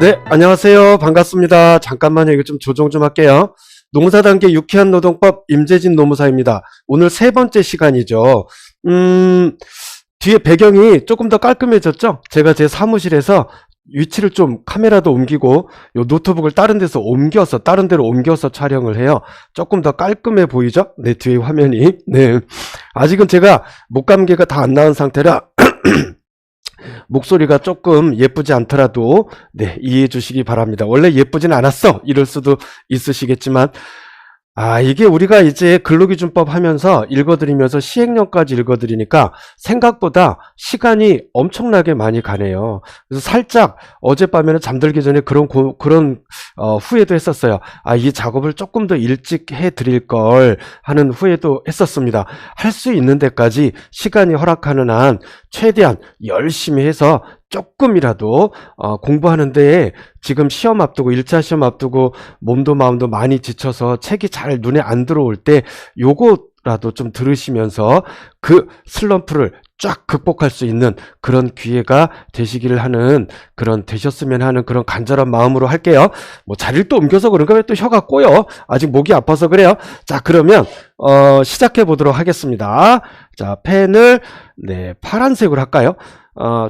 네, 안녕하세요. 반갑습니다. 잠깐만요. 이거 좀 조정 좀 할게요. 농사단계 유쾌한 노동법 임재진 노무사입니다. 오늘 세 번째 시간이죠. 뒤에 배경이 조금 더 깔끔해졌죠? 제가 제 사무실에서 위치를 좀 카메라도 옮기고 요 노트북을 다른 데로 옮겨서 촬영을 해요. 조금 더 깔끔해 보이죠? 네, 뒤에 화면이. 네. 아직은 제가 목감기가 다 안 나은 상태라 목소리가 조금 예쁘지 않더라도 네, 이해해 주시기 바랍니다. 원래 예쁘진 않았어 이럴 수도 있으시겠지만 이게 우리가 이제 근로기준법 하면서 읽어드리면서 시행령까지 읽어드리니까 생각보다 시간이 엄청나게 많이 가네요. 그래서 살짝 어젯밤에는 잠들기 전에 그런 후회도 했었어요. 이 작업을 조금 더 일찍 해드릴 걸 하는 후회도 했었습니다. 할 수 있는 데까지 시간이 허락하는 한 최대한 열심히 해서 조금이라도 공부하는 데에 지금 시험 앞두고 1차 시험 앞두고 몸도 마음도 많이 지쳐서 책이 잘 눈에 안 들어올 때 요거라도 좀 들으시면서 그 슬럼프를 쫙 극복할 수 있는 그런 기회가 되시기를 하는 되셨으면 하는 그런 간절한 마음으로 할게요. 뭐 자리를 또 옮겨서 그런가 왜 또 혀가 꼬여? 아직 목이 아파서 그래요. 자, 그러면 시작해 보도록 하겠습니다. 자, 펜을 파란색으로 할까요?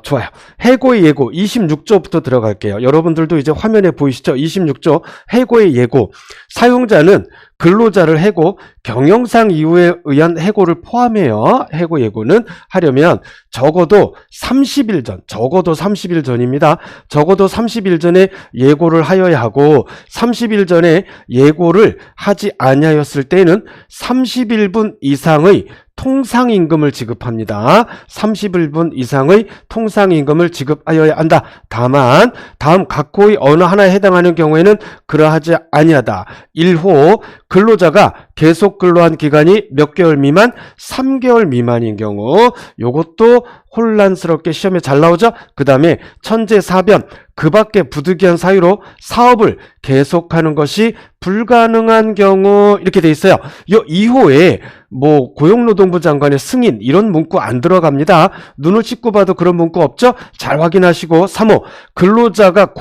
좋아요. 해고의 예고 26조부터 들어갈게요. 여러분들도 이제 화면에 보이시죠? 26조 해고의 예고. 사용자는 근로자를 해고, 경영상 이유에 의한 해고를 포함해요. 해고 예고는 하려면 적어도 30일 전입니다. 적어도 30일 전에 예고를 하여야 하고 30일 전에 예고를 하지 아니하였을 때는 31분 이상의 통상임금을 지급합니다. 31분 이상의 통상임금을 지급하여야 한다. 다만 다음 각호의 어느 하나에 해당하는 경우에는 그러하지 아니하다. 1호 근로자가 계속 근로한 기간이 몇 개월 미만? 3개월 미만인 경우. 요것도 혼란스럽게 시험에 잘 나오죠? 그 다음에 천재사변, 그 밖에 부득이한 사유로 사업을 계속하는 것이 불가능한 경우 이렇게 돼 있어요. 요 2호에 뭐 고용노동부 장관의 승인 이런 문구 안 들어갑니다. 눈을 씻고 봐도 그런 문구 없죠? 잘 확인하시고 3호 근로자가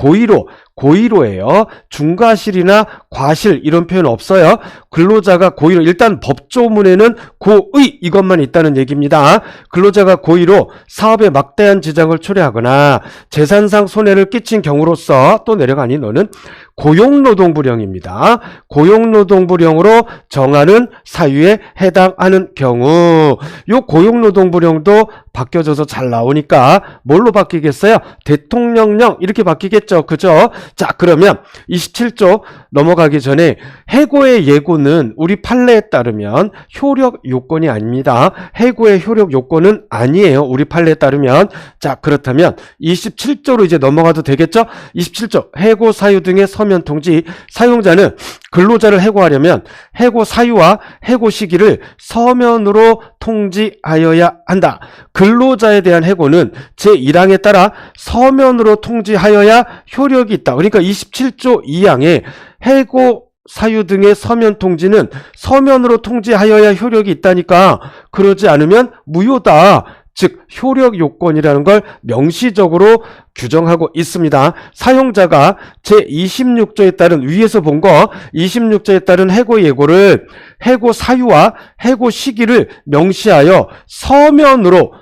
고의로예요. 중과실이나 과실 이런 표현 없어요. 근로자가 고의로, 일단 법조문에는 고의 이것만 있다는 얘기입니다. 근로자가 고의로 사업에 막대한 지장을 초래하거나 재산상 손해를 끼친 경우로서 또 내려가니 너는 고용노동부령입니다. 고용노동부령으로 정하는 사유에 해당하는 경우. 요 고용노동부령도 바뀌어져서 잘 나오니까 뭘로 바뀌겠어요? 대통령령 이렇게 바뀌겠죠. 그죠? 자, 그러면 27조 넘어가기 전에 해고의 예고는 우리 판례에 따르면 효력 요건이 아닙니다. 해고의 효력 요건은 아니에요. 우리 판례에 따르면. 자, 그렇다면 27조로 이제 넘어가도 되겠죠? 27조 해고 사유 등의 서면 통지. 사용자는 근로자를 해고하려면 해고 사유와 해고 시기를 서면으로 통지하여야 한다. 근로자에 대한 해고는 제1항에 따라 서면으로 통지하여야 효력이 있다. 그러니까 27조 2항에 해고 사유 등의 서면 통지는 서면으로 통지하여야 효력이 있다니까 그러지 않으면 무효다. 즉 효력 요건이라는 걸 명시적으로 규정하고 있습니다. 사용자가 제26조에 따른 위에서 본 거 26조에 따른 해고 예고를 해고 사유와 해고 시기를 명시하여 서면으로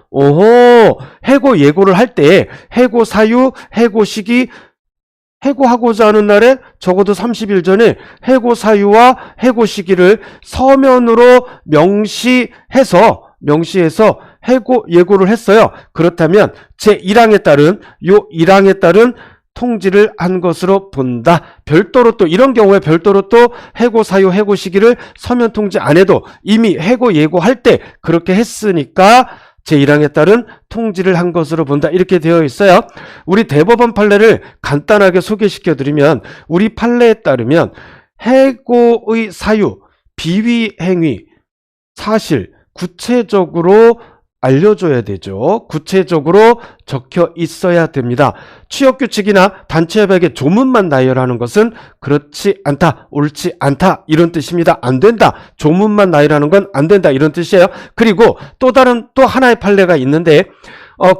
해고 예고를 할 때 해고 사유, 해고 시기 해고하고자 하는 날에 적어도 30일 전에 해고 사유와 해고 시기를 서면으로 명시해서 해고 예고를 했어요. 그렇다면 제1항에 따른 통지를 한 것으로 본다. 별도로 또 이런 경우에 별도로 또 해고 사유, 해고 시기를 서면 통지 안 해도 이미 해고 예고할 때 그렇게 했으니까 제1항에 따른 통지를 한 것으로 본다. 이렇게 되어 있어요. 우리 대법원 판례를 간단하게 소개시켜 드리면 우리 판례에 따르면 해고의 사유, 비위 행위, 사실 구체적으로 알려줘야 되죠. 구체적으로 적혀 있어야 됩니다. 취업규칙이나 단체협약의 조문만 나열하는 것은 그렇지 않다, 옳지 않다 이런 뜻입니다. 안 된다. 조문만 나열하는 건 안 된다 이런 뜻이에요. 그리고 또 하나의 판례가 있는데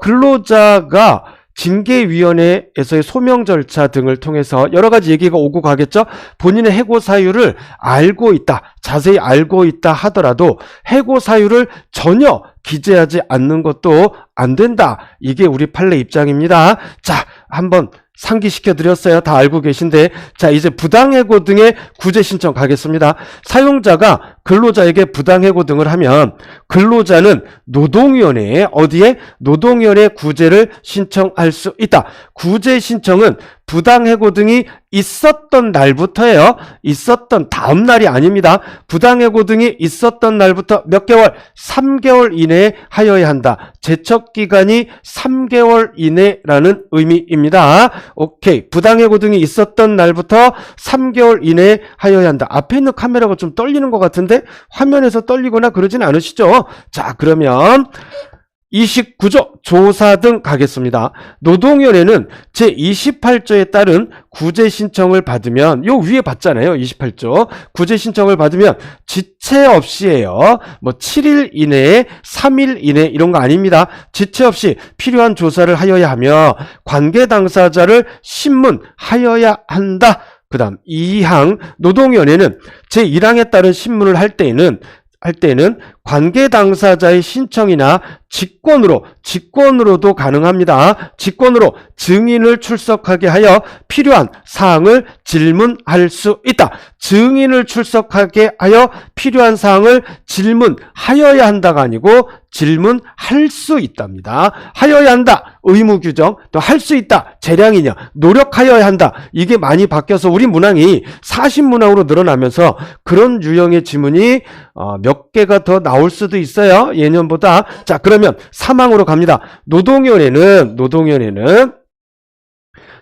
근로자가 징계위원회에서의 소명 절차 등을 통해서 여러 가지 얘기가 오고 가겠죠. 본인의 해고 사유를 알고 있다, 자세히 알고 있다 하더라도 해고 사유를 전혀 기재하지 않는 것도 안 된다. 이게 우리 판례 입장입니다. 자, 한번 상기시켜 드렸어요. 다 알고 계신데, 자, 이제 부당해고 등의 구제 신청 가겠습니다. 사용자가 근로자에게 부당해고 등을 하면 근로자는 노동위원회에 어디에? 노동위원회 구제를 신청할 수 있다. 구제 신청은 부당해고 등이 있었던 날부터예요. 있었던 다음 날이 아닙니다. 부당해고 등이 있었던 날부터 몇 개월? 3개월 이내에 하여야 한다. 제척기간이 3개월 이내라는 의미입니다. 오케이. 부당해고 등이 있었던 날부터 3개월 이내에 하여야 한다. 앞에 있는 카메라가 좀 떨리는 것 같은데 화면에서 떨리거나 그러진 않으시죠? 자, 그러면 29조 조사 등 가겠습니다. 노동위원회는 제28조에 따른 구제 신청을 받으면, 요 위에 봤잖아요. 28조. 구제 신청을 받으면 지체 없이예요. 뭐 7일 이내에 3일 이내 이런 거 아닙니다. 지체 없이 필요한 조사를 하여야 하며 관계 당사자를 신문하여야 한다. 그 다음 2항 노동위원회는 제1항에 따른 신문을 할 때에는 관계 당사자의 신청이나 직권으로도 가능합니다. 직권으로 증인을 출석하게 하여 필요한 사항을 질문할 수 있다. 증인을 출석하게 하여 필요한 사항을 질문하여야 한다가 아니고 질문할 수 있답니다. 하여야 한다. 의무 규정. 또 할 수 있다. 재량이냐. 노력하여야 한다. 이게 많이 바뀌어서 우리 문항이 40문항으로 늘어나면서 그런 유형의 지문이 몇 개가 더 나올 수도 있어요. 예년보다. 자, 그러면 3항으로 갑니다. 노동위원회는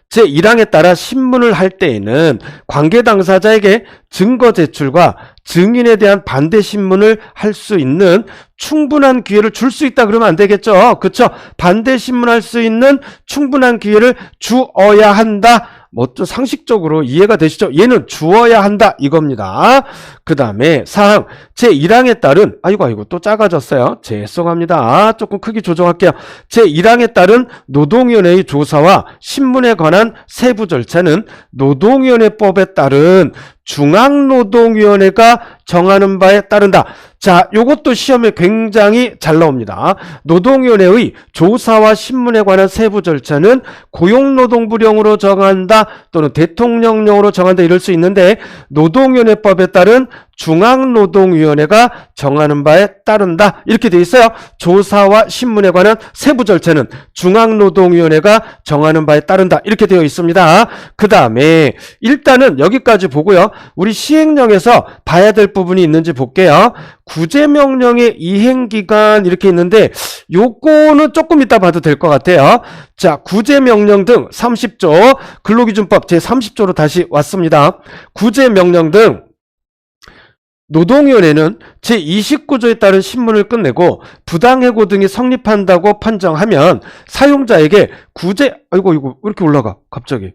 제1항에 따라 신문을 할 때에는 관계 당사자에게 증거 제출과 증인에 대한 반대 신문을 할 수 있는 충분한 기회를 줄 수 있다 그러면 안 되겠죠. 그렇죠? 반대 신문할 수 있는 충분한 기회를 주어야 한다. 뭐 좀 상식적으로 이해가 되시죠? 얘는 주어야 한다 이겁니다. 그 다음에 사항 제1항에 따른 아이고 또 작아졌어요. 죄송합니다. 조금 크기 조정할게요. 제1항에 따른 노동위원회의 조사와 신문에 관한 세부 절차는 노동위원회법에 따른 중앙노동위원회가 정하는 바에 따른다. 자, 요것도 시험에 굉장히 잘 나옵니다. 노동위원회의 조사와 신문에 관한 세부 절차는 고용노동부령으로 정한다 또는 대통령령으로 정한다 이럴 수 있는데 노동위원회법에 따른 중앙노동위원회가 정하는 바에 따른다 이렇게 돼 있어요. 조사와 신문에 관한 세부 절차는 중앙노동위원회가 정하는 바에 따른다 이렇게 되어 있습니다. 그 다음에 일단은 여기까지 보고요. 우리 시행령에서 봐야 될 부분이 있는지 볼게요. 구제명령의 이행기간 이렇게 있는데 요거는 조금 이따 봐도 될 것 같아요. 자, 구제명령 등 30조 근로기준법 제30조로 다시 왔습니다. 구제명령 등 노동위원회는 제29조에 따른 신문을 끝내고 부당해고 등이 성립한다고 판정하면 사용자에게 구제 이거 왜 이렇게 올라가 갑자기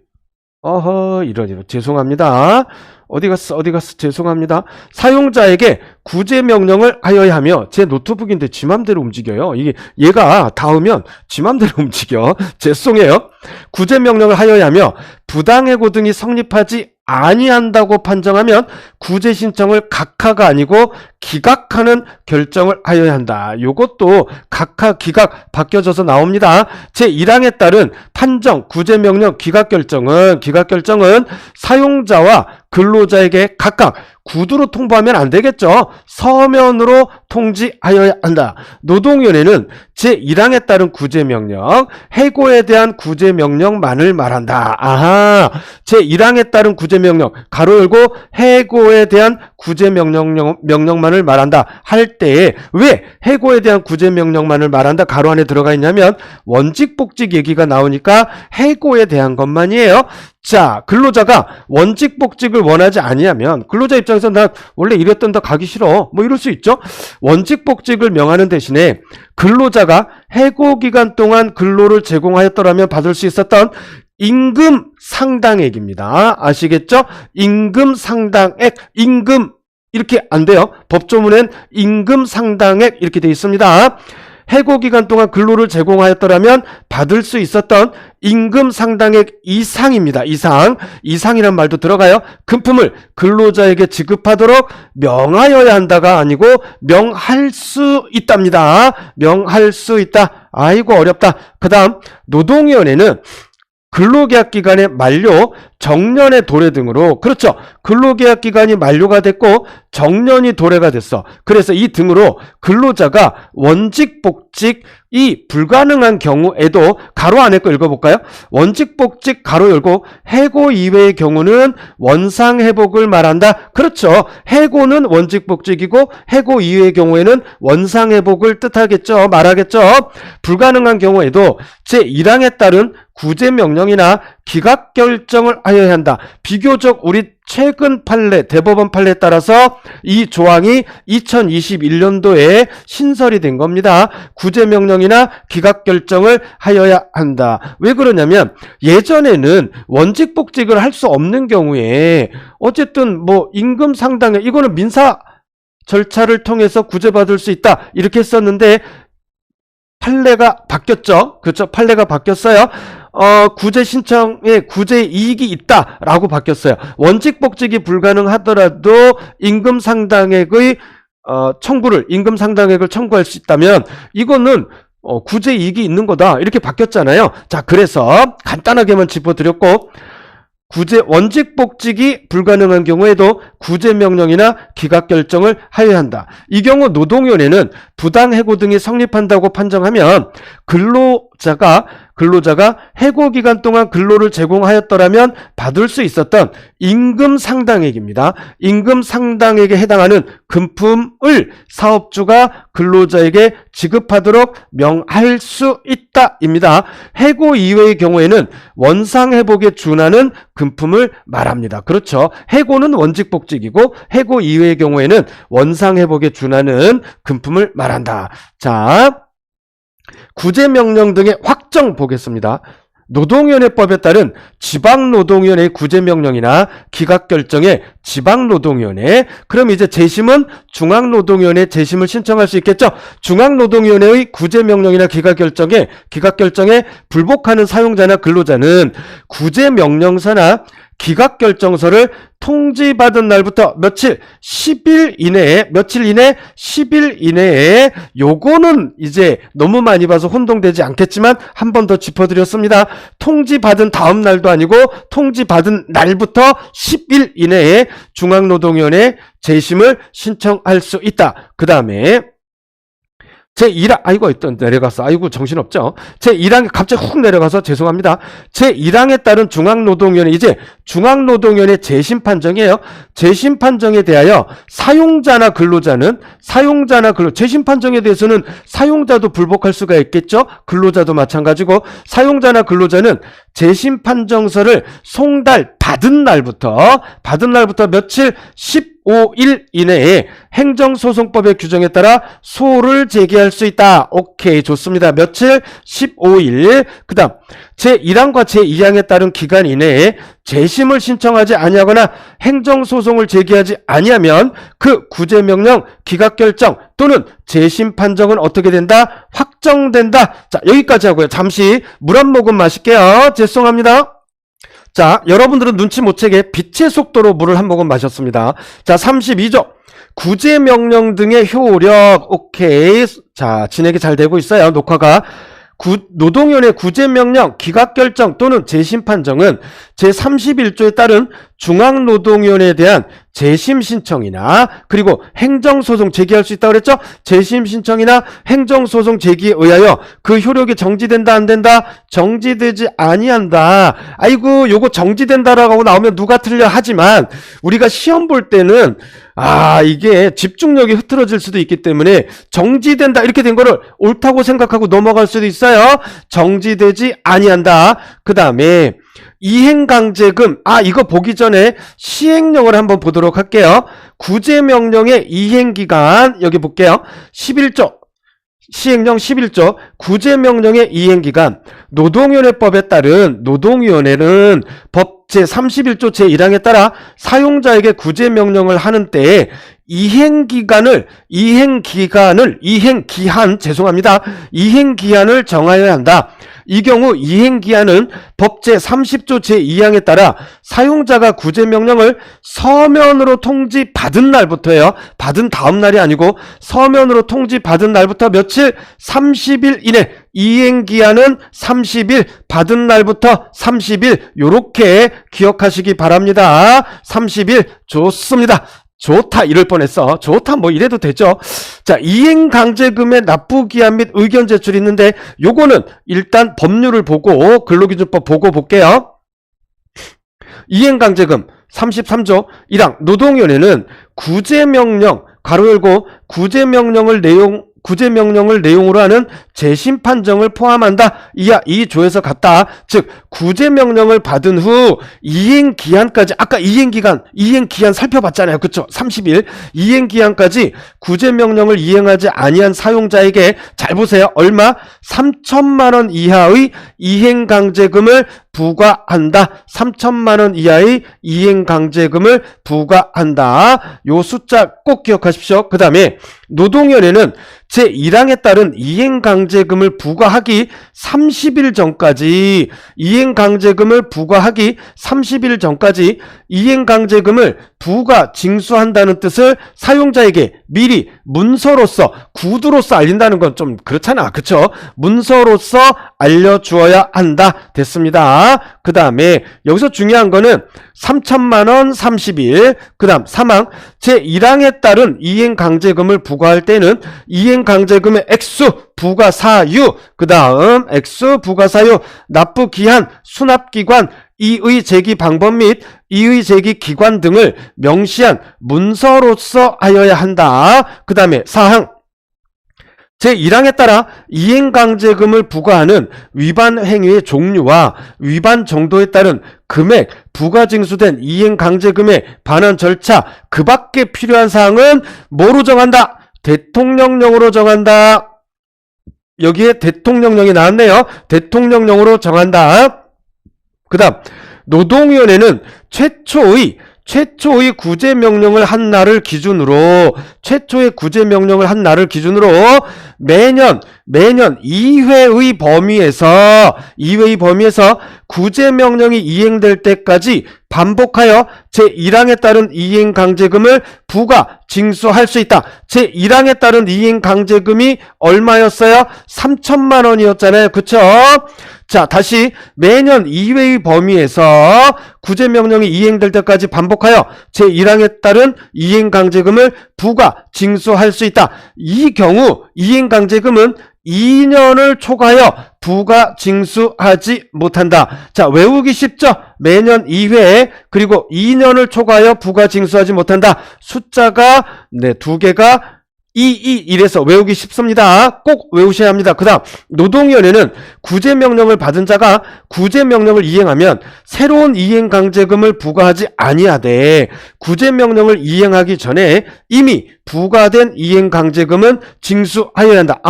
이런 죄송합니다. 어디 갔어 죄송합니다. 사용자에게 구제 명령을 하여야 하며 제 노트북인데 지 맘대로 움직여요. 이게 얘가 닿으면 지 맘대로 움직여. 죄송해요. 구제 명령을 하여야 하며 부당해고 등이 성립하지 아니한다고 판정하면 구제 신청을 각하가 아니고 기각하는 결정을 하여야 한다. 요것도 각하 기각 바뀌어져서 나옵니다. 제1항에 따른 판정 구제 명령 기각 결정은 사용자와 근로자에게 각각 구두로 통보하면 안 되겠죠. 서면으로 통지하여야 한다. 노동위원회는 제1항에 따른 구제명령, 해고에 대한 구제명령만을 말한다. 아하, 제1항에 따른 구제명령, 가로 열고 해고에 대한 구제명령만을 말한다. 할 때에 왜 해고에 대한 구제명령만을 말한다? 가로 안에 들어가 있냐면 원직복직 얘기가 나오니까 해고에 대한 것만이에요. 자, 근로자가 원직복직을 원하지 아니하면 근로자 입장에서 나 원래 이랬던 데 가기 싫어 뭐 이럴 수 있죠. 원직복직을 명하는 대신에 근로자가 해고기간 동안 근로를 제공하였더라면 받을 수 있었던 임금 상당액입니다. 아시겠죠? 임금 상당액, 임금 이렇게 안 돼요. 법조문엔 임금 상당액 이렇게 돼 있습니다. 해고 기간 동안 근로를 제공하였더라면 받을 수 있었던 임금 상당액 이상입니다. 이상이란 말도 들어가요. 금품을 근로자에게 지급하도록 명하여야 한다가 아니고 명할 수 있답니다. 명할 수 있다. 아이고 어렵다. 그 다음 노동위원회는 근로계약 기간의 만료, 정년의 도래 등으로, 그렇죠. 근로계약 기간이 만료가 됐고 정년이 도래가 됐어. 그래서 이 등으로 근로자가 원직 복직이 불가능한 경우에도 가로 안에 거 읽어볼까요? 원직 복직 가로 열고 해고 이외의 경우는 원상 회복을 말한다. 그렇죠. 해고는 원직 복직이고 해고 이외의 경우에는 원상 회복을 뜻하겠죠. 말하겠죠. 불가능한 경우에도 제1항에 따른 구제 명령이나 기각 결정을 하여야 한다. 비교적 우리 최근 판례, 대법원 판례에 따라서 이 조항이 2021년도에 신설이 된 겁니다. 구제 명령이나 기각 결정을 하여야 한다. 왜 그러냐면 예전에는 원직 복직을 할 수 없는 경우에 어쨌든 뭐 임금 상당액, 이거는 민사 절차를 통해서 구제받을 수 있다. 이렇게 했었는데 판례가 바뀌었죠. 그렇죠. 판례가 바뀌었어요. 구제 신청에 구제 이익이 있다라고 바뀌었어요. 원직 복직이 불가능하더라도 임금 상당액을 청구할 수 있다면 이거는 구제 이익이 있는 거다. 이렇게 바뀌었잖아요. 자, 그래서 간단하게만 짚어드렸고 원직 복직이 불가능한 경우에도 구제 명령이나 기각 결정을 하여야 한다. 이 경우 노동위원회는 부당 해고 등이 성립한다고 판정하면 근로자가 해고 기간 동안 근로를 제공하였더라면 받을 수 있었던 임금 상당액입니다. 임금 상당액에 해당하는 금품을 사업주가 근로자에게 지급하도록 명할 수 있다입니다. 해고 이외의 경우에는 원상 회복에 준하는 금품을 말합니다. 그렇죠. 해고는 원직 복직이고 해고 이외의 경우에는 원상 회복에 준하는 금품을 말한다. 자, 구제명령 등의 확정 보겠습니다. 노동위원회법에 따른 지방노동위원회의 구제명령이나 기각결정에 지방노동위원회, 그럼 이제 재심은 중앙노동위원회 재심을 신청할 수 있겠죠. 중앙노동위원회의 구제명령이나 기각결정에 불복하는 사용자나 근로자는 구제명령서나 기각결정서를 통지받은 날부터 며칠 10일 이내에 요거는 이제 너무 많이 봐서 혼동되지 않겠지만 한 번 더 짚어드렸습니다. 통지받은 다음 날도 아니고 통지받은 날부터 10일 이내에 중앙노동위원회 재심을 신청할 수 있다. 그 다음에 제1항, 아이고, 내려갔어. 아이고, 정신없죠. 제1항에 갑자기 훅 내려가서 죄송합니다. 제1항에 따른 중앙노동위원회, 이제 중앙노동위원회 재심 판정이에요. 재심 판정에 대하여 사용자나 재심 판정에 대해서는 사용자도 불복할 수가 있겠죠. 근로자도 마찬가지고, 사용자나 근로자는 재심 판정서를 받은 날부터 며칠 15일 이내에 행정소송법의 규정에 따라 소를 제기할 수 있다. 오케이, 좋습니다. 며칠? 15일. 그 다음 제1항과 제2항에 따른 기간 이내에 재심을 신청하지 아니하거나 행정소송을 제기하지 아니하면 그 구제명령, 기각결정 또는 재심 판정은 어떻게 된다? 확정된다. 자, 여기까지 하고요. 잠시 물 한 모금 마실게요. 죄송합니다. 자, 여러분들은 눈치 못 채게 빛의 속도로 물을 한 모금 마셨습니다. 자, 32조. 구제명령 등의 효력. 오케이. 자, 진행이 잘 되고 있어요. 녹화가. 노동위원회 구제명령, 기각결정 또는 재심판정은 제31조에 따른 중앙노동위원회에 대한 재심신청이나 그리고 행정소송 제기할 수 있다고 그랬죠? 재심신청이나 행정소송 제기에 의하여 그 효력이 정지된다 안 된다? 정지되지 아니한다. 아이고, 요거 정지된다라고 나오면 누가 틀려 하지만 우리가 시험 볼 때는 이게 집중력이 흐트러질 수도 있기 때문에 정지된다 이렇게 된 거를 옳다고 생각하고 넘어갈 수도 있어요. 정지되지 아니한다. 그 다음에 이행강제금, 이거 보기 전에 시행령을 한번 보도록 할게요. 구제명령의 이행기간 여기 볼게요. 11조 시행령 11조 구제명령의 이행기간. 노동위원회법에 따른 노동위원회는 법 법 제31조 제1항에 따라 사용자에게 구제명령을 하는 때에 이행기한을 정하여야 한다. 이 경우 이행기한은 법 제30조 제2항에 따라 사용자가 구제명령을 서면으로 통지받은 날부터예요. 받은 다음 날이 아니고 서면으로 통지받은 날부터 며칠? 30일 이내. 이행기한은 30일, 받은 날부터 30일 요렇게 기억하시기 바랍니다. 30일 좋습니다. 좋다 이럴 뻔했어. 좋다 뭐 이래도 되죠. 자, 이행강제금의 납부기한 및 의견 제출이 있는데 요거는 일단 법률을 보고 근로기준법 보고 볼게요. 이행강제금 33조 1항 노동위원회는 구제명령 가로 열고 구제명령을 내용으로 하는 재심판정을 포함한다. 이하 이 조에서 같다. 즉 구제명령을 받은 후 이행기한까지 아까 이행기한 살펴봤잖아요. 그쵸? 30일 이행기한까지 구제명령을 이행하지 아니한 사용자에게 잘 보세요. 얼마? 3천만원 이하의 이행강제금을 부과한다. 3천만원 이하의 이행강제금을 부과한다. 요 숫자 꼭 기억하십시오. 그 다음에 노동위원회는 제1항에 따른 이행강제금을 부과하기 30일 전까지 이행강제금을 부과 징수한다는 뜻을 사용자에게 미리 문서로서 구두로서 알린다는 건 좀 그렇잖아. 그쵸? 문서로서 알려주어야 한다. 됐습니다. 그 다음에 여기서 중요한 거는 3천만원 30일 그 다음 3항 제1항에 따른 이행강제금을 부과할 때는 이행강제금의 액수 부과 사유 그 다음 액수 부과 사유 납부기한 수납기관 이의 제기 방법 및 이의 제기 기관 등을 명시한 문서로서 하여야 한다. 그 다음에 사항 제1항에 따라 이행강제금을 부과하는 위반 행위의 종류와 위반 정도에 따른 금액, 부과징수된 이행강제금에 관한 절차, 그 밖에 필요한 사항은 뭐로 정한다? 대통령령으로 정한다. 여기에 대통령령이 나왔네요. 대통령령으로 정한다. 그 다음 노동위원회는 최초의 구제명령을 한 날을 기준으로 매년 2회의 범위에서 구제명령이 이행될 때까지 반복하여 제1항에 따른 이행강제금을 부과 징수할 수 있다. 제1항에 따른 이행강제금이 얼마였어요? 3천만 원이었잖아요. 그쵸? 자, 다시 매년 2회의 범위에서 구제명령이 이행될 때까지 반복하여 제1항에 따른 이행강제금을 부과 징수할 수 있다. 이 경우 이행강제금은 2년을 초과하여 부과 징수하지 못한다. 자, 외우기 쉽죠? 매년 2회 그리고 2년을 초과하여 부과 징수하지 못한다. 숫자가 두 개가 1에서 외우기 쉽습니다. 꼭 외우셔야 합니다. 그 다음 노동위원회는 구제명령을 받은 자가 구제명령을 이행하면 새로운 이행강제금을 부과하지 아니하되 구제명령을 이행하기 전에 이미 부과된 이행강제금은 징수하여야 한다.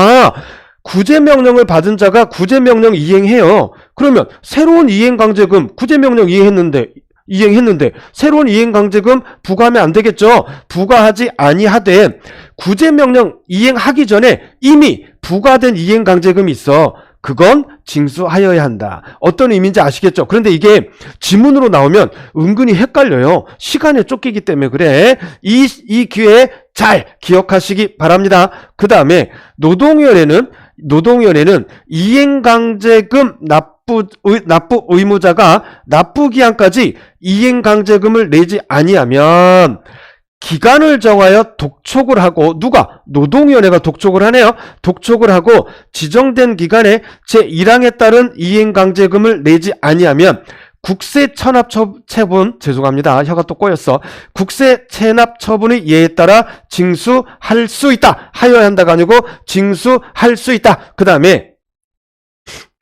구제명령을 받은 자가 구제명령 이행해요. 그러면 새로운 이행강제금 구제명령 이행했는데 새로운 이행강제금 부과하면 안 되겠죠. 부과하지 아니하되 구제명령 이행하기 전에 이미 부과된 이행강제금이 있어. 그건 징수하여야 한다. 어떤 의미인지 아시겠죠? 그런데 이게 지문으로 나오면 은근히 헷갈려요. 시간에 쫓기기 때문에 그래. 이 기회에 잘 기억하시기 바랍니다. 그 다음에 노동위원회는 이행강제금 납부 의무자가 납부기한까지 이행강제금을 내지 아니하면 기간을 정하여 독촉을 하고 누가? 노동위원회가 독촉을 하네요. 독촉을 하고 지정된 기간에 제1항에 따른 이행강제금을 내지 아니하면 국세천합처분 죄송합니다. 혀가 또 꼬였어. 국세체납처분의 예에 따라 징수할 수 있다. 하여야 한다가 아니고 징수할 수 있다. 그 다음에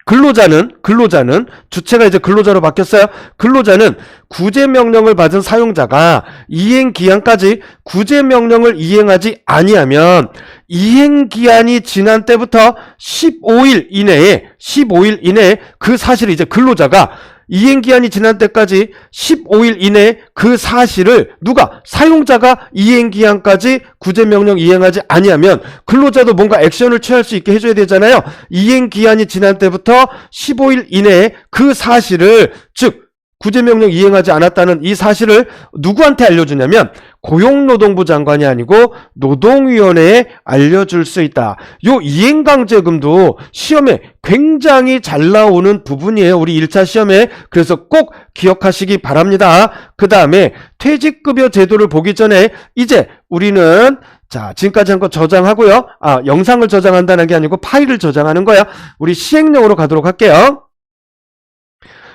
근로자는 주체가 이제 근로자로 바뀌었어요. 근로자는 구제명령을 받은 사용자가 이행기한까지 구제명령을 이행하지 아니하면 이행기한이 지난 때부터 15일 이내에 그 사실을 이제 근로자가 이행기한이 지난 때까지 15일 이내에 그 사실을 누가 사용자가 이행기한까지 구제명령 이행하지 아니하면 근로자도 뭔가 액션을 취할 수 있게 해줘야 되잖아요. 이행기한이 지난 때부터 15일 이내에 그 사실을 즉 구제명령 이행하지 않았다는 이 사실을 누구한테 알려주냐면 고용노동부 장관이 아니고 노동위원회에 알려줄 수 있다. 요 이행강제금도 시험에 굉장히 잘 나오는 부분이에요. 우리 1차 시험에. 그래서 꼭 기억하시기 바랍니다. 그 다음에 퇴직급여 제도를 보기 전에 이제 우리는 자, 지금까지 한 거 저장하고요. 영상을 저장한다는 게 아니고 파일을 저장하는 거야. 우리 시행령으로 가도록 할게요.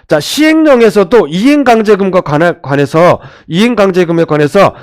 자, 시행령에서도 이행강제금에 관해서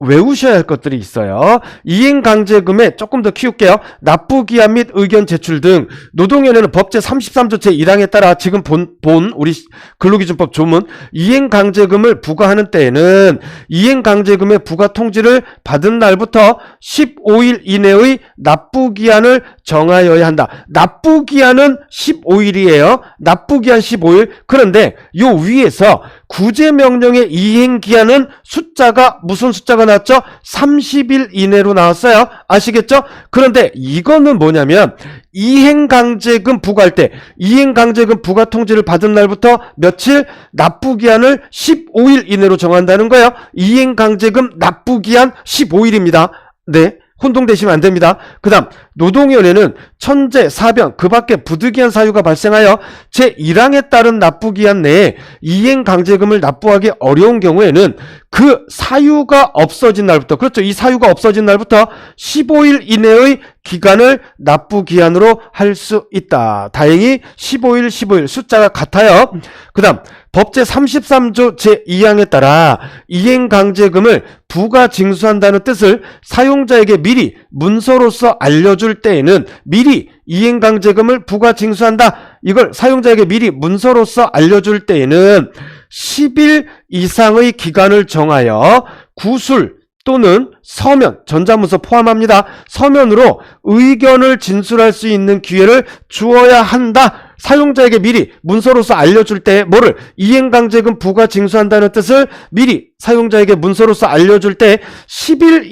외우셔야 할 것들이 있어요. 이행강제금에 조금 더 키울게요. 납부기한 및 의견 제출 등 노동위원회는 법제 33조 제1항에 따라 지금 본 우리 근로기준법 조문 이행강제금을 부과하는 때에는 이행강제금의 부과 통지를 받은 날부터 15일 이내의 납부기한을 정하여야 한다. 납부기한은 15일이에요. 납부기한 15일. 그런데 요 위에서 구제명령의 이행기한은 숫자가 무슨 숫자가 나왔죠? 30일 이내로 나왔어요. 아시겠죠? 그런데 이거는 뭐냐면 이행강제금 부과할 때 이행강제금 부과 통지를 받은 날부터 며칠 납부기한을 15일 이내로 정한다는 거예요. 이행강제금 납부기한 15일입니다. 네. 혼동되시면 안 됩니다. 그 다음 노동위원회는 천재, 사변, 그 밖에 부득이한 사유가 발생하여 제1항에 따른 납부기한 내에 이행강제금을 납부하기 어려운 경우에는 그 사유가 없어진 날부터 그렇죠. 이 사유가 없어진 날부터 15일 이내의 기간을 납부기한으로 할 수 있다. 다행히 15일 숫자가 같아요. 그 다음 법제 33조 제2항에 따라 이행강제금을 부가 징수한다는 뜻을 사용자에게 미리 문서로서 알려줄 때에는 미리 이행강제금을 부가 징수한다. 이걸 사용자에게 미리 문서로서 알려줄 때에는 10일 이상의 기간을 정하여 구술 또는 서면, 전자문서 포함합니다. 서면으로 의견을 진술할 수 있는 기회를 주어야 한다. 사용자에게 미리 문서로서 알려줄 때 뭐를 이행강제금 부과 징수한다는 뜻을 미리 사용자에게 문서로서 알려줄 때 10일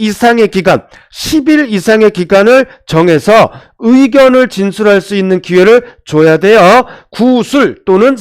이상의 기간을 정해서 의견을 진술할 수 있는 기회를 줘야 돼요. 구술 또는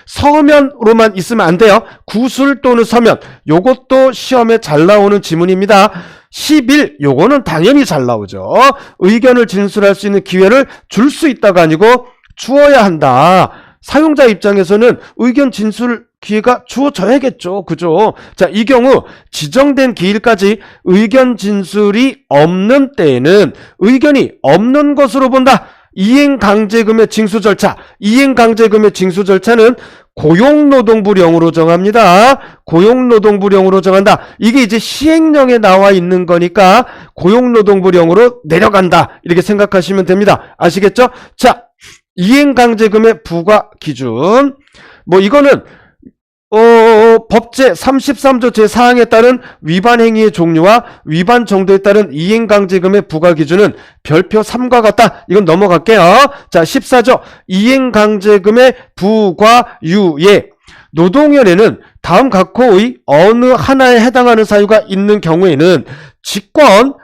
서면으로만 있으면 안 돼요. 구술 또는 서면 요것도 시험에 잘 나오는 지문입니다. 10일 요거는 당연히 잘 나오죠. 의견을 진술할 수 있는 기회를 줄 수 있다가 아니고 주어야 한다. 사용자 입장에서는 의견 진술 기회가 주어져야겠죠. 그죠? 자, 이 경우 지정된 기일까지 의견 진술이 없는 때에는 의견이 없는 것으로 본다. 이행강제금의 징수 절차는 고용노동부령으로 정합니다. 고용노동부령으로 정한다. 이게 이제 시행령에 나와 있는 거니까 고용노동부령으로 내려간다. 이렇게 생각하시면 됩니다. 아시겠죠? 자, 이행강제금의 부과 기준. 이거는 법제 33조 제4항에 따른 위반 행위의 종류와 위반 정도에 따른 이행강제금의 부과 기준은 별표 3과 같다. 이건 넘어갈게요. 자, 14조 이행강제금의 부과 유예. 노동위원회는 다음 각 호의 어느 하나에 해당하는 사유가 있는 경우에는 직권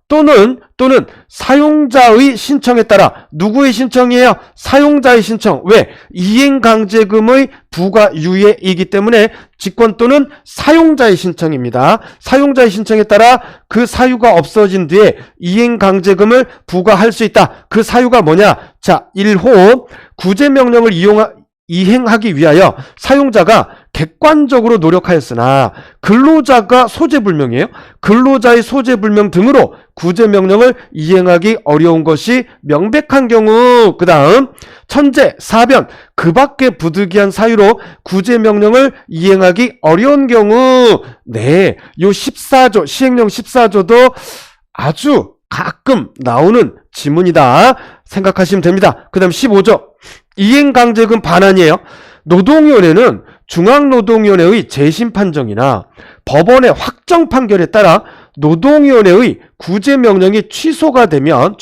또는 사용자의 신청에 따라 누구의 신청이에요? 사용자의 신청. 왜? 이행강제금의 부과 유예이기 때문에 직권 또는 사용자의 신청입니다. 사용자의 신청에 따라 그 사유가 없어진 뒤에 이행강제금을 부과할 수 있다. 그 사유가 뭐냐? 자, 1호 구제명령을 이행하기 위하여 사용자가 객관적으로 노력하였으나 근로자가 소재불명이에요. 근로자의 소재불명 등으로 구제명령을 이행하기 어려운 것이 명백한 경우. 그 다음 천재, 사변, 그 밖에 부득이한 사유로 구제명령을 이행하기 어려운 경우. 네, 요 14조 시행령 14조도 아주 가끔 나오는 지문이다 생각하시면 됩니다. 그 다음 15조 이행강제금 반환이에요. 노동위원회는 중앙노동위원회의 재심 판정이나 법원의 확정 판결에 따라 노동위원회의 구제명령이 취소가 되면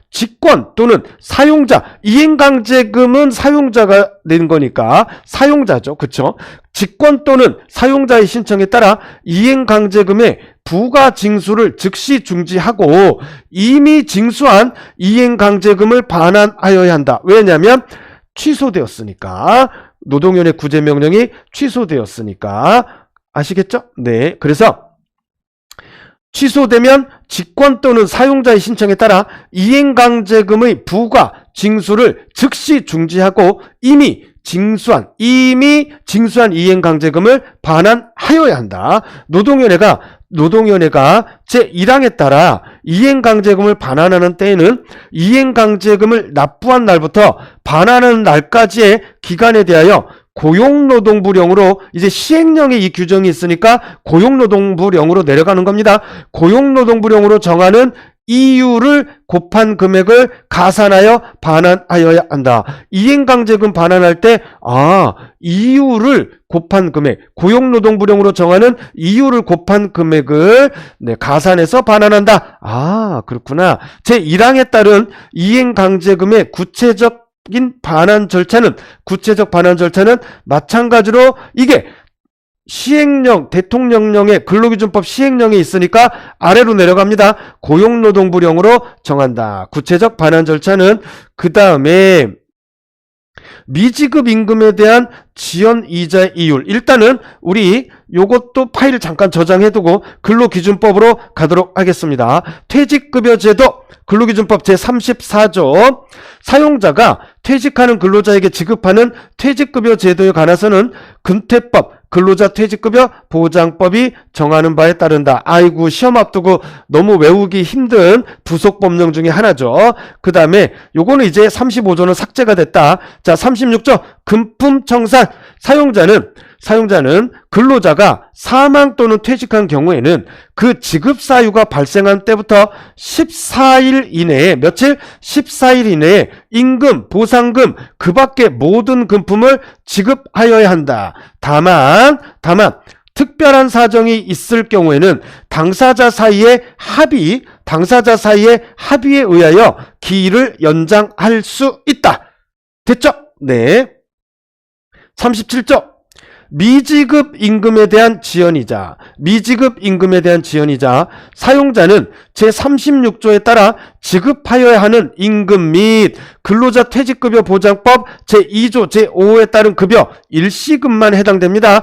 직권 또는 사용자, 이행강제금은 사용자가 낸 거니까 사용자죠. 그쵸? 직권 또는 사용자의 신청에 따라 이행강제금의 부과 징수를 즉시 중지하고 이미 징수한 이행강제금을 반환하여야 한다. 왜냐하면 취소되었으니까. 노동위원회 구제명령이 취소되었으니까. 아시겠죠? 네. 그래서 취소되면 직권 또는 사용자의 신청에 따라 이행강제금의 부과 징수를 즉시 중지하고 이미 징수한 이행강제금을 반환하여야 한다. 노동위원회가 제1항에 따라 이행강제금을 반환하는 때에는 이행강제금을 납부한 날부터 반환하는 날까지의 기간에 대하여 고용노동부령으로 이제 시행령에 이 규정이 있으니까 고용노동부령으로 내려가는 겁니다. 고용노동부령으로 정하는 이유를 곱한 금액을 가산하여 반환하여야 한다. 이행강제금 반환할 때 이유를 곱한 금액, 고용노동부령으로 정하는 이유를 곱한 금액을 가산해서 반환한다. 그렇구나. 제1항에 따른 이행강제금의 구체적 반환 절차는 마찬가지로 이게 시행령, 대통령령의 근로기준법 시행령에 있으니까 아래로 내려갑니다. 고용노동부령으로 정한다. 구체적 반환 절차는 그 다음에 미지급 임금에 대한 지연이자의 이율. 일단은 우리 요것도 파일을 잠깐 저장해두고 근로기준법으로 가도록 하겠습니다. 퇴직급여제도 근로기준법 제34조 사용자가 퇴직하는 근로자에게 지급하는 퇴직급여 제도에 관해서는 근태법 근로자 퇴직급여 보장법이 정하는 바에 따른다. 아이고 시험 앞두고 너무 외우기 힘든 부속법령 중에 하나죠. 그 다음에 요거는 이제 35조는 삭제가 됐다. 자 36조 금품청산 사용자는 근로자가 사망 또는 퇴직한 경우에는 그 지급 사유가 발생한 때부터 14일 이내에 14일 이내에 임금, 보상금, 그 밖의 모든 금품을 지급하여야 한다. 다만 특별한 사정이 있을 경우에는 당사자 사이의 합의에 의하여 기일을 연장할 수 있다. 됐죠? 네. 37조 미지급 임금에 대한 지연이자 사용자는 제36조에 따라 지급하여야 하는 임금 및 근로자 퇴직급여 보장법 제2조 제5호에 따른 급여 일시금만 해당됩니다.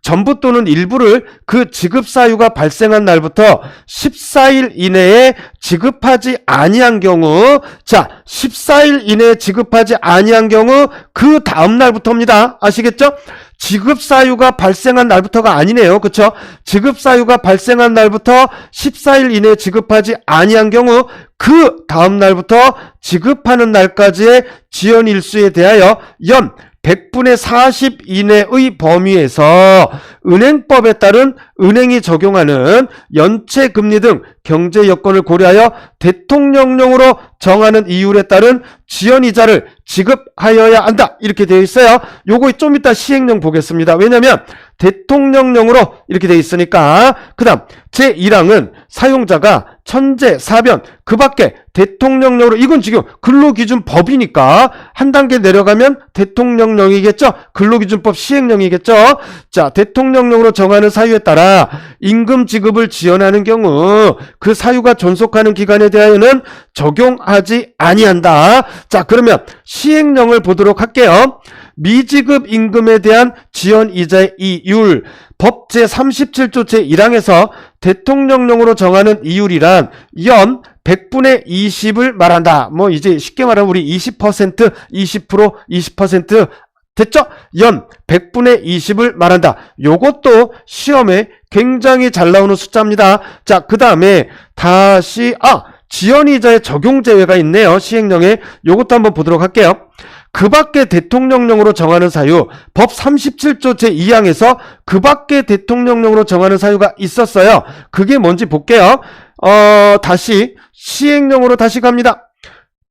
전부 또는 일부를 그 지급 사유가 발생한 날부터 14일 이내에 지급하지 아니한 경우 14일 이내에 지급하지 아니한 경우 그 다음 날부터입니다. 아시겠죠? 지급 사유가 발생한 날부터가 아니네요. 그쵸? 지급 사유가 발생한 날부터 14일 이내에 지급하지 아니한 경우 그 다음 날부터 지급하는 날까지의 지연일수에 대하여 연 100분의 40 이내의 범위에서 은행법에 따른 은행이 적용하는 연체금리 등 경제 여건을 고려하여 대통령령으로 정하는 이율에 따른 지연이자를 지급하여야 한다. 이렇게 되어 있어요. 요거 좀 이따 시행령 보겠습니다. 왜냐면 대통령령으로 이렇게 되어 있으니까. 그 다음 제1항은 사용자가 천재, 사변, 그 밖에 대통령령으로 이건 지금 근로기준법이니까 한 단계 내려가면 대통령령이겠죠. 근로기준법 시행령이겠죠. 자, 대통령령으로 정하는 사유에 따라 임금 지급을 지연하는 경우 그 사유가 존속하는 기간에 대하여는 적용하지 아니한다. 자, 그러면 시행령을 보도록 할게요. 미지급 임금에 대한 지연이자의 이율 법 제37조 제1항에서 대통령령으로 정하는 이율이란 연 100분의 20을 말한다. 뭐 이제 쉽게 말하면 우리 20%, 20%, 20% 됐죠? 연 100분의 20을 말한다. 요것도 시험에 굉장히 잘 나오는 숫자입니다. 자, 그 다음에 다시 지연이자의 적용 제외가 있네요. 시행령에. 요것도 한번 보도록 할게요. 그 밖에 대통령령으로 정하는 사유 법 37조 제2항에서 그 밖에 대통령령으로 정하는 사유가 있었어요. 그게 뭔지 볼게요. 다시 시행령으로 다시 갑니다.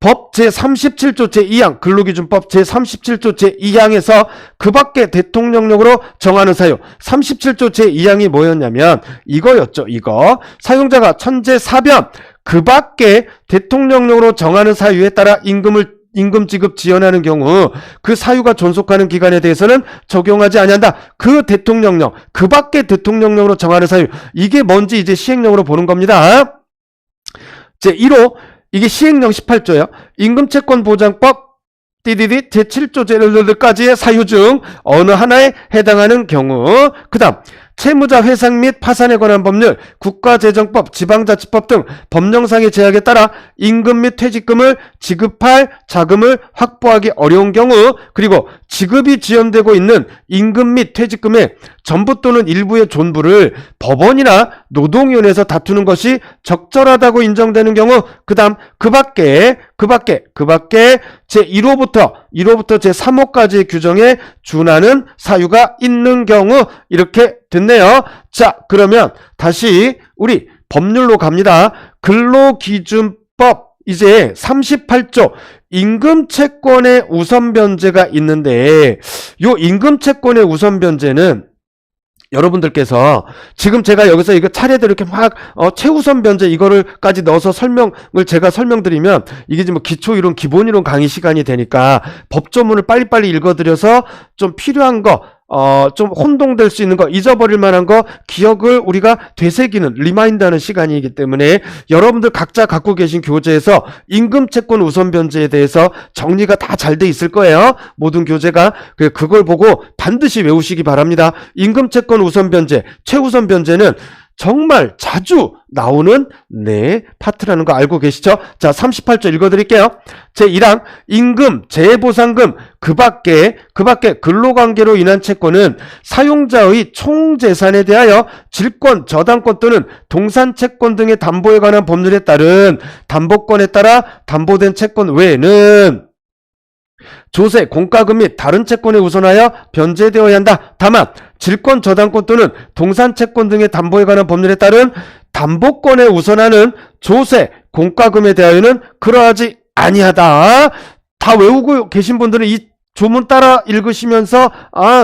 법 제37조 제2항 근로기준법 제37조 제2항에서 그 밖에 대통령령으로 정하는 사유 37조 제2항이 뭐였냐면 이거였죠. 이거 사용자가 천재사변 그 밖에 대통령령으로 정하는 사유에 따라 임금 지급 지연하는 경우 그 사유가 존속하는 기간에 대해서는 적용하지 아니한다. 그 대통령령 그 밖에 대통령령으로 정하는 사유 이게 뭔지 이제 시행령으로 보는 겁니다. 제1호 이게 시행령 18조예요. 임금채권보장법 띠디디 제7조 제1호까지의 사유 중 어느 하나에 해당하는 경우 그 다음 채무자 회상 및 파산에 관한 법률, 국가재정법, 지방자치법 등 법령상의 제약에 따라 임금 및 퇴직금을 지급할 자금을 확보하기 어려운 경우 그리고 지급이 지연되고 있는 임금 및 퇴직금의 전부 또는 일부의 존부를 법원이나 노동위원회에서 다투는 것이 적절하다고 인정되는 경우 그 다음 그 밖에 제1호부터 제3호까지의 규정에 준하는 사유가 있는 경우 이렇게 됐네요. 자, 그러면 다시 우리 법률로 갑니다. 근로기준법 이제 38조 임금채권의 우선변제가 있는데 요 임금채권의 우선변제는 여러분들께서 지금 제가 여기서 이거 차례대로 이렇게 막 최우선 변제 이거를까지 넣어서 제가 설명드리면 이게 지금 기초이론 기본이론 강의 시간이 되니까 법조문을 빨리빨리 읽어드려서 좀 필요한 거 좀 혼동될 수 있는 거 잊어버릴 만한 거 기억을 우리가 되새기는 리마인드하는 시간이기 때문에 여러분들 각자 갖고 계신 교재에서 임금채권 우선변제에 대해서 정리가 다 잘 돼 있을 거예요. 모든 교재가 그걸 보고 반드시 외우시기 바랍니다. 임금채권 우선변제 최우선변제는 정말 자주 나오는 파트라는 거 알고 계시죠? 자, 38조 읽어드릴게요. 제1항 임금, 재해보상금 그 밖에 근로관계로 인한 채권은 사용자의 총재산에 대하여 질권, 저당권 또는 동산채권 등의 담보에 관한 법률에 따른 담보권에 따라 담보된 채권 외에는 조세, 공과금 및 다른 채권에 우선하여 변제되어야 한다. 다만 질권, 저당권 또는 동산채권 등의 담보에 관한 법률에 따른 담보권에 우선하는 조세, 공과금에 대하여는 그러하지 아니하다. 다 외우고 계신 분들은 이 조문 따라 읽으시면서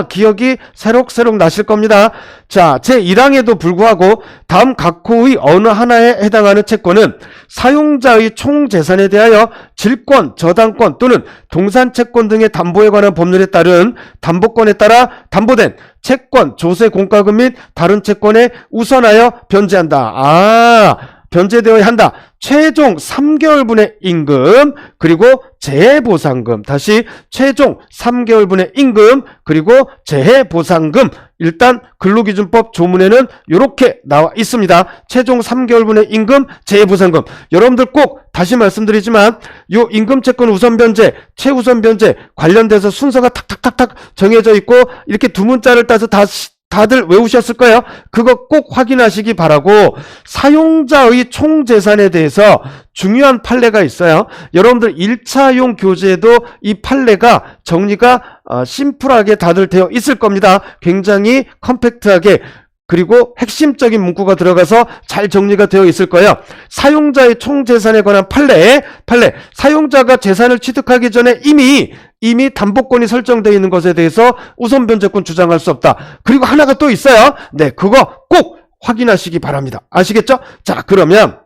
기억이 새록새록 나실 겁니다. 자, 제1항에도 불구하고 다음 각 호의 어느 하나에 해당하는 채권은 사용자의 총재산에 대하여 질권, 저당권 또는 동산채권 등의 담보에 관한 법률에 따른 담보권에 따라 담보된 채권, 조세, 공과금 및 다른 채권에 우선하여 변제한다. 변제되어야 한다. 최종 3개월분의 임금 그리고 재해보상금 다시 최종 3개월분의 임금 그리고 재해보상금 일단 근로기준법 조문에는 이렇게 나와 있습니다. 최종 3개월분의 임금 재해보상금 여러분들 꼭 다시 말씀드리지만 요 임금채권 우선변제 최우선변제 관련돼서 순서가 탁탁탁탁 정해져 있고 이렇게 두 문자를 따서 다들 외우셨을 거예요. 그거 꼭 확인하시기 바라고 사용자의 총재산에 대해서 중요한 판례가 있어요. 여러분들 1차용 교재에도 이 판례가 정리가 심플하게 다들 되어 있을 겁니다. 굉장히 컴팩트하게 그리고 핵심적인 문구가 들어가서 잘 정리가 되어 있을 거예요. 사용자의 총재산에 관한 판례 사용자가 재산을 취득하기 전에 이미 담보권이 설정되어 있는 것에 대해서 우선 변제권 주장할 수 없다. 그리고 하나가 또 있어요. 네, 그거 꼭 확인하시기 바랍니다. 아시겠죠? 자, 그러면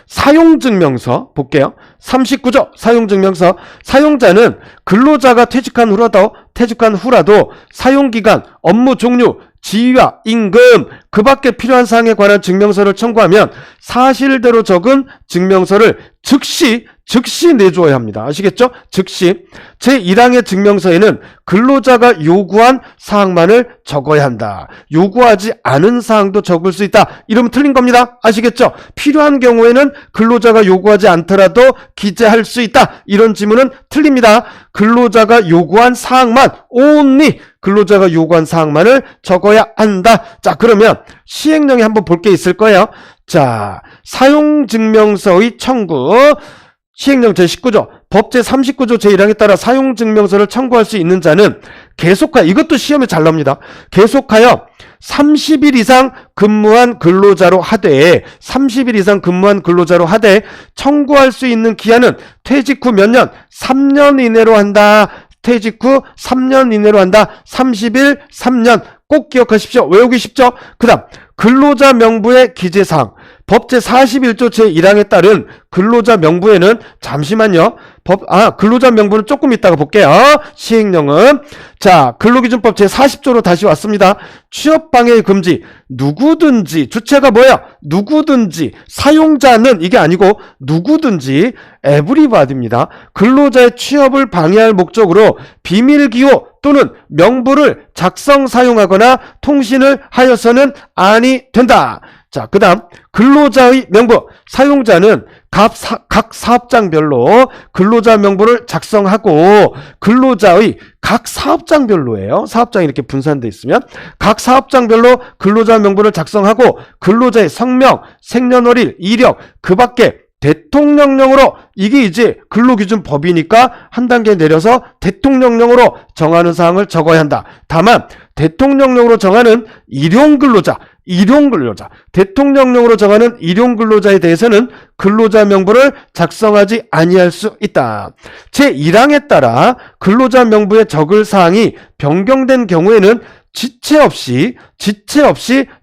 사용증명서 볼게요. 39조 사용증명서 사용자는 근로자가 퇴직한 후라도 사용기간, 업무 종류, 지위와 임금 그 밖에 필요한 사항에 관한 증명서를 청구하면 사실대로 적은 증명서를 즉시 내주어야 합니다. 아시겠죠? 즉시 제1항의 증명서에는 근로자가 요구한 사항만을 적어야 한다. 요구하지 않은 사항도 적을 수 있다. 이러면 틀린 겁니다. 아시겠죠? 필요한 경우에는 근로자가 요구하지 않더라도 기재할 수 있다. 이런 지문은 틀립니다. 근로자가 요구한 사항만 only 근로자가 요구한 사항만을 적어야 한다. 자, 그러면 시행령에 한번 볼 게 있을 거예요. 자, 사용증명서의 청구 시행령 제19조 법 제39조 제1항에 따라 사용증명서를 청구할 수 있는 자는 계속하여, 이것도 시험에 잘 나옵니다. 계속하여 30일 이상 근무한 근로자로 하되 30일 이상 근무한 근로자로 하되 청구할 수 있는 기한은 퇴직 후 몇 년? 3년 이내로 한다. 퇴직 후 3년 이내로 한다. 30일 3년 꼭 기억하십시오. 외우기 쉽죠? 그 다음 근로자 명부의 기재사항 법 제41조 제1항에 따른 근로자 명부에는 잠시만요. 근로자 명부는 조금 이따가 볼게요. 시행령은 자 근로기준법 제40조로 다시 왔습니다. 취업방해 금지 누구든지 주체가 뭐야? 누구든지 사용자는 이게 아니고 누구든지 everybody입니다. 근로자의 취업을 방해할 목적으로 비밀기호 또는 명부를 작성 사용하거나 통신을 하여서는 아니 된다. 자, 그 다음 근로자의 명부 사용자는 각 사업장별로 근로자 명부를 작성하고 근로자의 각 사업장별로예요. 사업장이 이렇게 분산되어 있으면 각 사업장별로 근로자 명부를 작성하고 근로자의 성명, 생년월일, 이력 그 밖에 대통령령으로 이게 이제 근로기준법이니까 한 단계 내려서 대통령령으로 정하는 사항을 적어야 한다. 다만 대통령령으로 정하는 일용근로자 대통령령으로 정하는 일용근로자에 대해서는 근로자 명부를 작성하지 아니할 수 있다. 제1항에 따라 근로자 명부에 적을 사항이 변경된 경우에는 지체 없이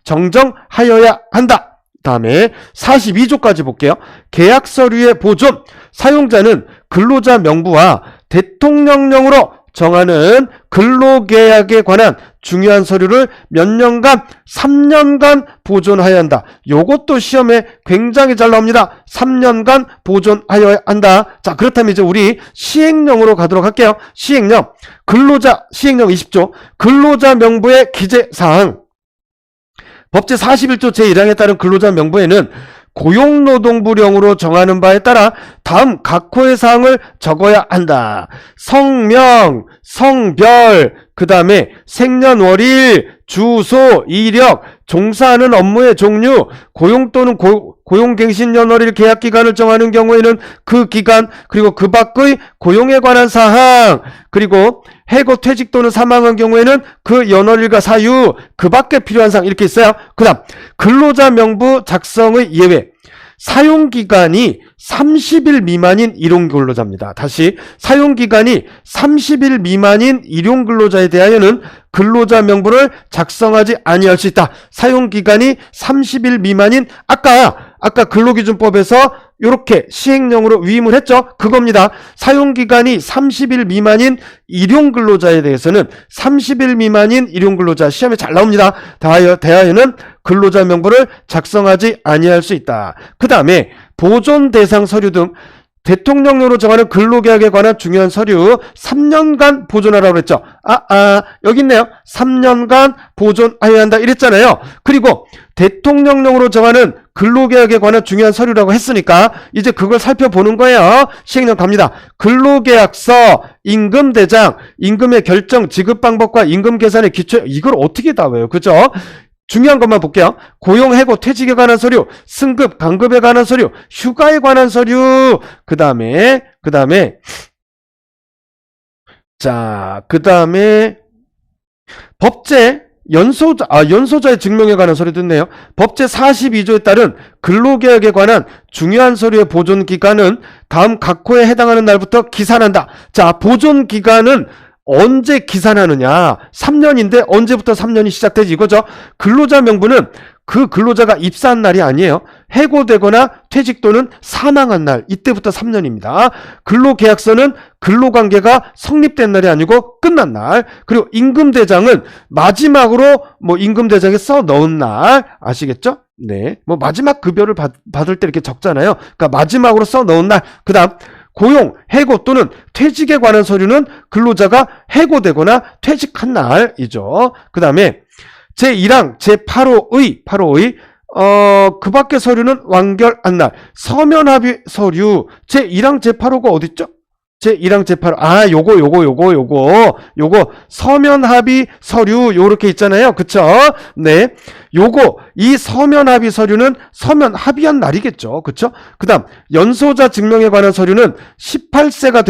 정정하여야 한다. 다음에 42조까지 볼게요. 계약서류의 보존 사용자는 근로자 명부와 대통령령으로 정하는 근로계약에 관한 중요한 서류를 몇 년간? 3년간 보존하여야 한다. 요것도 시험에 굉장히 잘 나옵니다. 3년간 보존하여야 한다. 자, 그렇다면 이제 우리 시행령으로 가도록 할게요. 시행령 20조 근로자 명부의 기재사항 법 제41조 제1항에 따른 근로자 명부에는 고용노동부령으로 정하는 바에 따라 다음 각호의 사항을 적어야 한다. 성명, 성별, 그 다음에 생년월일, 주소, 이력, 종사하는 업무의 종류, 고용 또는 고용갱신연월일 계약기간을 정하는 경우에는 그 기간, 그리고 그 밖의 고용에 관한 사항, 그리고 해고, 퇴직 또는 사망한 경우에는 그 연월일과 사유, 그 밖에 필요한 사항 이렇게 있어요. 그 다음 근로자 명부 작성의 예외 사용기간이 30일 미만인 일용근로자입니다. 다시 사용기간이 30일 미만인 일용근로자에 대하여는 근로자 명부를 작성하지 아니할 수 있다. 사용기간이 30일 미만인 아까 근로기준법에서 이렇게 시행령으로 위임을 했죠. 그겁니다. 사용기간이 30일 미만인 일용근로자에 대해서는 30일 미만인 일용근로자 시험에 잘 나옵니다. 대하여는 근로자 명부를 작성하지 아니할 수 있다. 그 다음에 보존 대상 서류 등 대통령령으로 정하는 근로계약에 관한 중요한 서류 3년간 보존하라고 그랬죠. 여기 있네요. 3년간 보존하여야 한다 이랬잖아요. 그리고 대통령령으로 정하는 근로계약에 관한 중요한 서류라고 했으니까 이제 그걸 살펴보는 거예요. 시행령 갑니다. 근로계약서, 임금대장, 임금의 결정, 지급 방법과 임금 계산의 기초 이걸 어떻게 다 외워요? 그죠? 중요한 것만 볼게요. 고용, 해고, 퇴직에 관한 서류, 승급, 강급에 관한 서류, 휴가에 관한 서류, 그 다음에 연소자의 증명에 관한 서류도 있네요. 법제 42조에 따른 근로계약에 관한 중요한 서류의 보존기간은 다음 각호에 해당하는 날부터 기산한다. 자, 보존기간은 언제 기산하느냐? 3년인데 언제부터 3년이 시작되지 이거죠. 근로자 명부는 그 근로자가 입사한 날이 아니에요. 해고되거나 퇴직 또는 사망한 날 이때부터 3년입니다. 근로계약서는 근로관계가 성립된 날이 아니고 끝난 날. 그리고 임금대장은 마지막으로 임금대장에 써 넣은 날 아시겠죠? 네, 마지막 급여를 받을 때 이렇게 적잖아요. 그러니까 마지막으로 써 넣은 날. 그 다음 고용, 해고 또는 퇴직에 관한 서류는 근로자가 해고되거나 퇴직한 날이죠. 그 다음에 제1항 제8호의 그 밖의 서류는 완결한 날. 서면 합의 서류 제1항 제8호가 어딨죠? 제1항 제8 요거 서면 합의 서류 요렇게 있잖아요. 그쵸? 네. 이 서면 합의 서류는 서면 합의한 날이겠죠. 그쵸? 그 다음 연소자 증명에 관한 서류는 18세가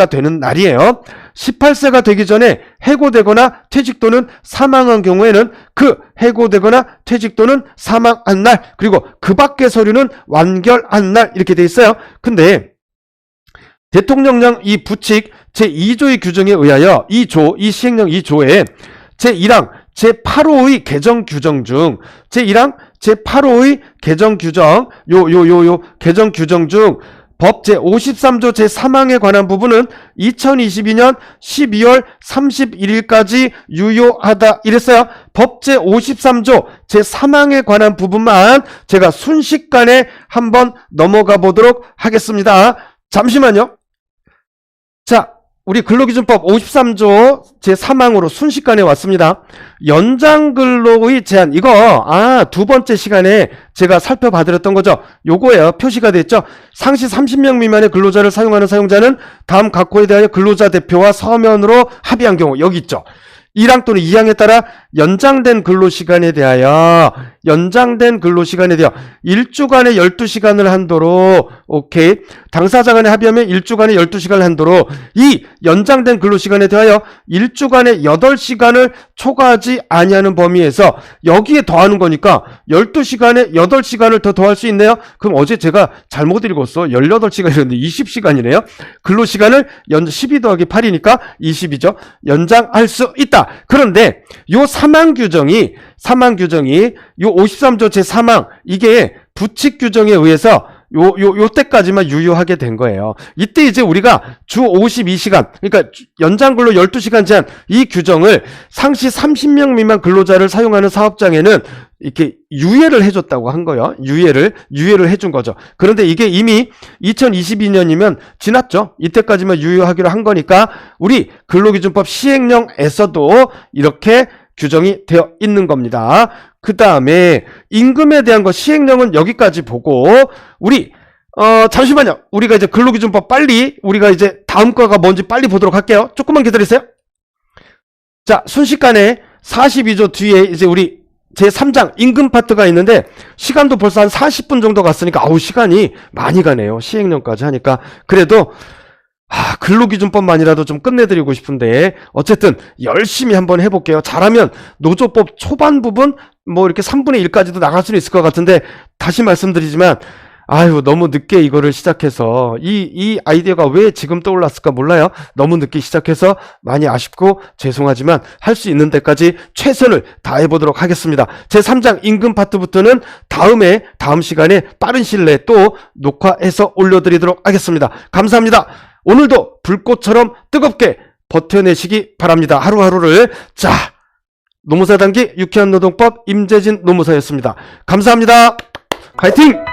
되는 날이에요. 18세가 되기 전에 해고되거나 퇴직 또는 사망한 경우에는 그 해고되거나 퇴직 또는 사망한 날, 그리고 그 밖의 서류는 완결한 날, 이렇게 돼 있어요. 근데 대통령령 이 부칙 제2조의 규정에 의하여 이 시행령 2조에 제1항 제8호의 개정 규정 중 제1항 제8호의 개정 규정 개정 규정 중 법 제53조 제3항에 관한 부분은 2022년 12월 31일까지 유효하다 이랬어요. 법 제53조 제3항에 관한 부분만 제가 순식간에 한번 넘어가 보도록 하겠습니다. 잠시만요. 자, 우리 근로기준법 53조 제3항으로 순식간에 왔습니다. 연장 근로의 제한, 이거 두 번째 시간에 제가 살펴봐드렸던 거죠. 요거예요. 표시가 됐죠. 상시 30명 미만의 근로자를 사용하는 사용자는 다음 각호에 대하여 근로자 대표와 서면으로 합의한 경우, 여기 있죠. 1항 또는 2항에 따라 연장된 근로시간에 대하여 1주간에 12시간을 한도로, 오케이, 당사자 간에 합의하면 1주간에 12시간을 한도로 이 연장된 근로시간에 대하여 1주간에 8시간을 초과하지 아니하는 범위에서 여기에 더하는 거니까 12시간에 8시간을 더 더할 수 있네요. 그럼 어제 제가 잘못 읽었어. 18시간이었는데 20시간이네요. 근로시간을 12 더하기 8이니까 20이죠. 연장할 수 있다. 그런데 요 사망 규정이 요 53조 제3항, 이게 부칙 규정에 의해서 요 때까지만 유효하게 된 거예요. 이때 이제 우리가 주 52시간, 그러니까 연장 근로 12시간 제한, 이 규정을 상시 30명 미만 근로자를 사용하는 사업장에는 이렇게 유예를 해줬다고 한 거예요. 유예를 해준 거죠. 그런데 이게 이미 2022년이면 지났죠. 이때까지만 유효하기로 한 거니까 우리 근로기준법 시행령에서도 이렇게 규정이 되어 있는 겁니다. 그 다음에 임금에 대한 거 시행령은 여기까지 보고 우리 잠시만요. 우리가 이제 근로기준법 우리가 이제 다음 거가 뭔지 빨리 보도록 할게요. 조금만 기다리세요. 자, 순식간에 42조 뒤에 이제 우리 제3장 임금 파트가 있는데 시간도 벌써 한 40분 정도 갔으니까 시간이 많이 가네요. 시행령까지 하니까. 그래도 근로기준법만이라도 좀 끝내드리고 싶은데 어쨌든 열심히 한번 해볼게요. 잘하면 노조법 초반 부분 이렇게 3분의 1까지도 나갈 수는 있을 것 같은데, 다시 말씀드리지만 너무 늦게 이거를 시작해서 이 아이디어가 왜 지금 떠올랐을까 몰라요. 너무 늦게 시작해서 많이 아쉽고 죄송하지만 할 수 있는 데까지 최선을 다해보도록 하겠습니다. 제3장 임금 파트부터는 다음 시간에 빠른 시일 내에 또 녹화해서 올려드리도록 하겠습니다. 감사합니다. 오늘도 불꽃처럼 뜨겁게 버텨내시기 바랍니다. 하루하루를. 자, 노무사 단기 유쾌한 노동법 임재진 노무사였습니다. 감사합니다. 파이팅!